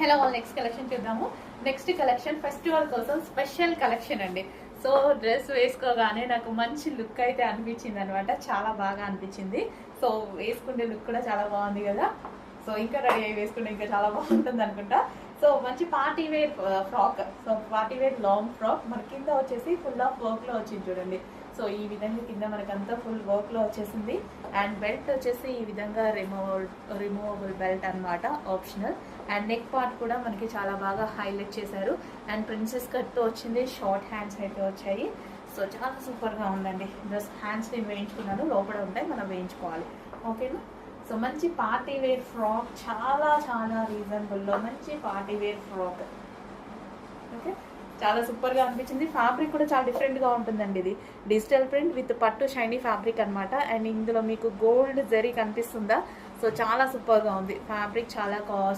Hello all, next collection చూద్దాము. Next collection festival కోసం special collection అండి. సో డ్రెస్ వేసుకోగానే నాకు మంచి లుక్ అయితే అనిపించింది అనమాట. చాలా బాగా అనిపించింది. సో వేసుకునే లుక్ కూడా చాలా బాగుంది కదా. సో ఇంకా రెడీ అయ్యి వేసుకుంటే ఇంకా చాలా బాగుంటుంది అనుకుంటా. సో మంచి party wear frock. So party wear long frock మన కింద వచ్చేసి ఫుల్ ఆఫ్ వర్క్ లో వచ్చింది చూడండి. సో ఈ విధంగా కింద మనకంతా ఫుల్ వర్క్ లో వచ్చేసింది. అండ్ బెల్ట్ వచ్చేసి ఈ విధంగా రిమూవబుల్ బెల్ట్ అనమాట, ఆప్షనల్. అండ్ నెక్ పార్ట్ కూడా మనకి చాలా బాగా హైలైట్ చేశారు. అండ్ ప్రిన్సెస్ కట్ తో వచ్చింది. షార్ట్ హ్యాండ్స్ అయితే వచ్చాయి. సో చాలా సూపర్ గా ఉందండి. జస్ట్ హ్యాండ్స్ నేను వేయించుకున్నాను, లోపల ఉంటాయి, మనం వేయించుకోవాలి. ఓకేనా. సో మంచి పార్టీ వేర్ ఫ్రాక్, చాలా చాలా రీజనబుల్ లో మంచి పార్టీ వేర్ ఫ్రాక్. ఓకే, చాలా సూపర్ గా అనిపించింది. ఫ్యాబ్రిక్ కూడా చాలా డిఫరెంట్ గా ఉంటుందండి. ఇది డిజిటల్ ప్రింట్ విత్ పట్టు షైనీ ఫ్యాబ్రిక్ అనమాట. అండ్ ఇందులో మీకు గోల్డ్ జరీ కనిపిస్తుందా. సో చాలా సూపర్ గా ఉంది ఫ్యాబ్రిక్. చాలా